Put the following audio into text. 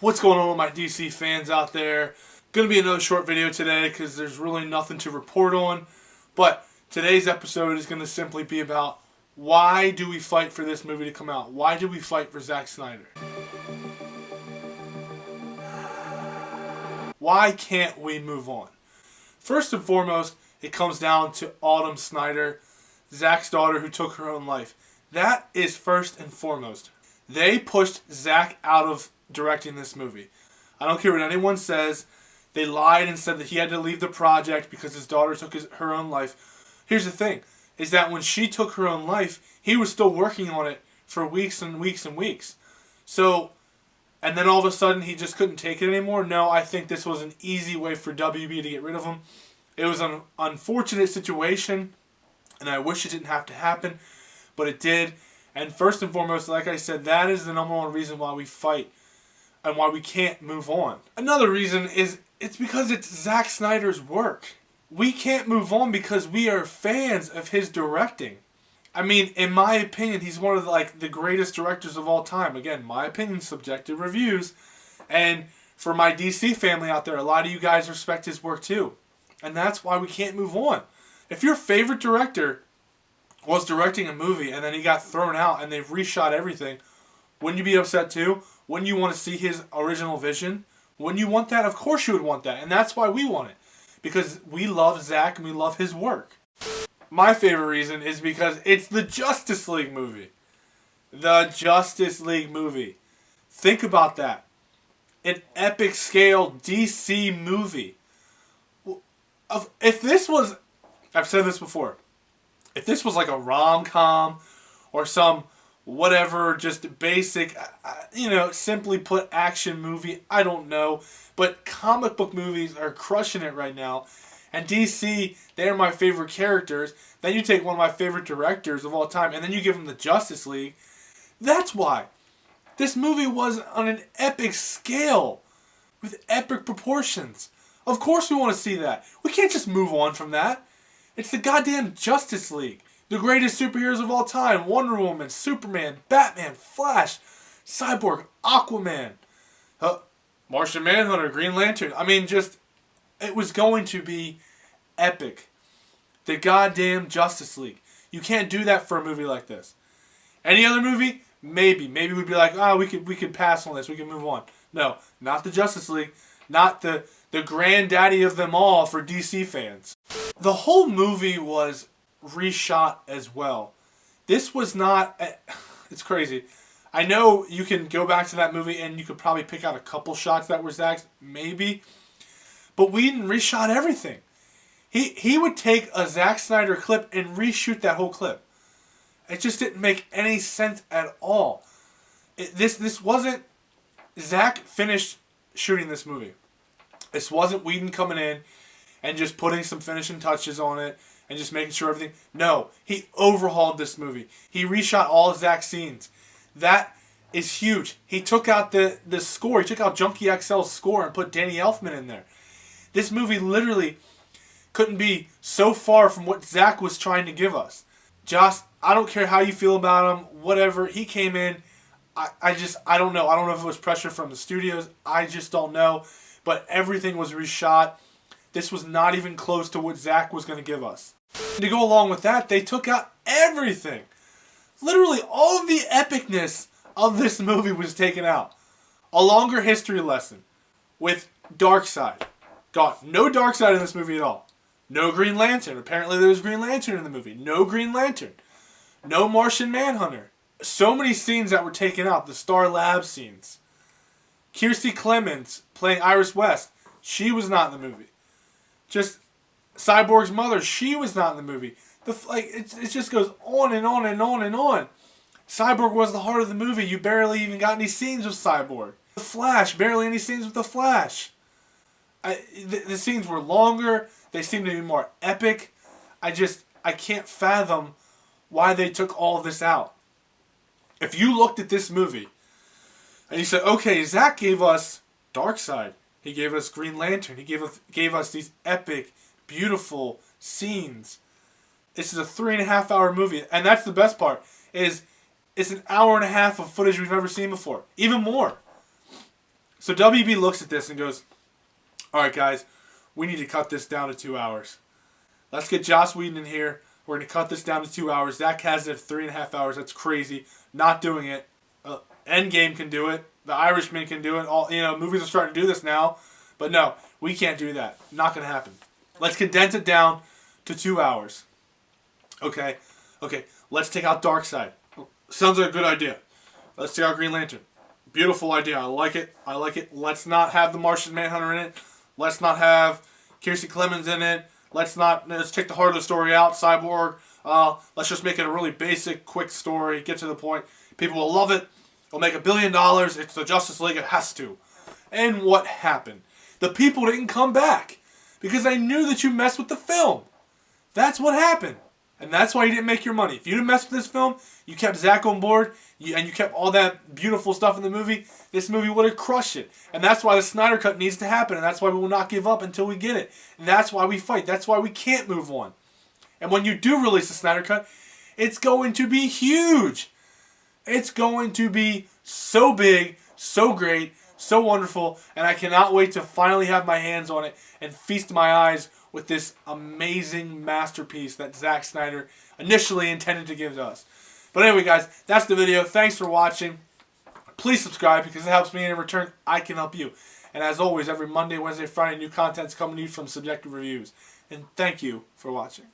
What's going on with my DC fans out there? Gonna be another short video today because there's really nothing to report on. But today's episode is gonna simply be about why do we fight for this movie to come out? Why do we fight for Zack Snyder? Why can't we move on? First and foremost, it comes down to Autumn Snyder, Zack's daughter who took her own life. That is first and foremost. They pushed Zack out of directing this movie. I don't care what anyone says. They lied and said that he had to leave the project because his daughter took her own life. Here's the thing, is that when she took her own life, he was still working on it for weeks and weeks and weeks. So, and then all of a sudden he just couldn't take it anymore. No, I think this was an easy way for WB to get rid of him. It was an unfortunate situation, and I wish it didn't have to happen, but it did. And first and foremost, like I said, that is the number one reason why we fight and why we can't move on. Another reason is it's because it's Zack Snyder's work. We can't move on because we are fans of his directing. I mean, in my opinion, he's one of the greatest directors of all time. Again, my opinion, subjective reviews. And for my DC family out there, a lot of you guys respect his work too. And that's why we can't move on. If your favorite director was directing a movie and then he got thrown out and they've reshot everything, wouldn't you be upset too? Wouldn't you want to see his original vision? Wouldn't you want that? Of course you would want that. And that's why we want it. Because we love Zack and we love his work. My favorite reason is because it's the Justice League movie. The Justice League movie. Think about that. An epic scale DC movie. If this was, I've said this before, if this was like a rom-com or some whatever, just basic, simply put action movie, I don't know. But comic book movies are crushing it right now. And DC, they're my favorite characters. Then you take one of my favorite directors of all time and then you give them the Justice League. That's why. This movie was on an epic scale with epic proportions. Of course we want to see that. We can't just move on from that. It's the goddamn Justice League. The greatest superheroes of all time. Wonder Woman, Superman, Batman, Flash, Cyborg, Aquaman, Martian Manhunter, Green Lantern. I mean, it was going to be epic. The goddamn Justice League. You can't do that for a movie like this. Any other movie? Maybe. Maybe we'd be like, we could pass on this. We can move on. No, not the Justice League. Not the granddaddy of them all for DC fans. The whole movie was reshot as well. This was not... It's crazy. I know you can go back to that movie and you could probably pick out a couple shots that were Zack's. Maybe. But we didn't reshot everything. He would take a Zack Snyder clip and reshoot that whole clip. It just didn't make any sense at all. This wasn't... Zack finished shooting this movie. This wasn't Whedon coming in and just putting some finishing touches on it and just making sure everything... No, he overhauled this movie. He reshot all of Zack's scenes. That is huge. He took out the score. He took out Junkie XL's score and put Danny Elfman in there. This movie literally couldn't be so far from what Zack was trying to give us. Just, I don't care how you feel about him, whatever. He came in. I don't know. I don't know if it was pressure from the studios. I just don't know. But everything was reshot. This was not even close to what Zack was going to give us. To go along with that, they took out everything. Literally, all of the epicness of this movie was taken out. A longer history lesson with Darkseid. Got no Darkseid in this movie at all. No Green Lantern. Apparently there was Green Lantern in the movie. No Green Lantern. No Martian Manhunter. So many scenes that were taken out. The Star Lab scenes. Kiersey Clemens playing Iris West. She was not in the movie. Just Cyborg's mother. She was not in the movie. It just goes on and on and on and on. Cyborg was the heart of the movie. You barely even got any scenes with Cyborg. The Flash. Barely any scenes with the Flash. The scenes were longer. They seemed to be more epic. I can't fathom why they took all of this out. If you looked at this movie and you said, okay, Zack gave us Darkseid. He gave us Green Lantern. He gave us these epic, beautiful scenes. This is a 3.5 hour movie. And that's the best part. It's an hour and a half of footage we've never seen before. Even more. So WB looks at this and goes, all right, guys, we need to cut this down to 2 hours. Let's get Joss Whedon in here. We're going to cut this down to 2 hours. Zack has it at 3.5 hours. That's crazy. Not doing it. Endgame can do it. The Irishman can do it. All movies are starting to do this now. But no, we can't do that. Not going to happen. Let's condense it down to 2 hours. Okay. Let's take out Darkseid. Sounds like a good idea. Let's take out Green Lantern. Beautiful idea. I like it. Let's not have the Martian Manhunter in it. Let's not have Kiersey Clemens in it. Let's take the heart of the story out. Cyborg. Let's just make it a really basic, quick story. Get to the point. People will love it. It'll make $1 billion. It's the Justice League. It has to. And what happened? The people didn't come back because they knew that you messed with the film. That's what happened. And that's why you didn't make your money. If you didn't mess with this film, you kept Zack on board, and you kept all that beautiful stuff in the movie, this movie would have crushed it. And that's why the Snyder Cut needs to happen, and that's why we will not give up until we get it. And that's why we fight. That's why we can't move on. And when you do release the Snyder Cut, it's going to be huge. It's going to be so big, so great, so wonderful, and I cannot wait to finally have my hands on it and feast my eyes with this amazing masterpiece that Zack Snyder initially intended to give to us. But anyway, guys, that's the video. Thanks for watching. Please subscribe because it helps me, and in return, I can help you. And as always, every Monday, Wednesday, Friday, new content's coming to you from Subjective Reviews. And thank you for watching.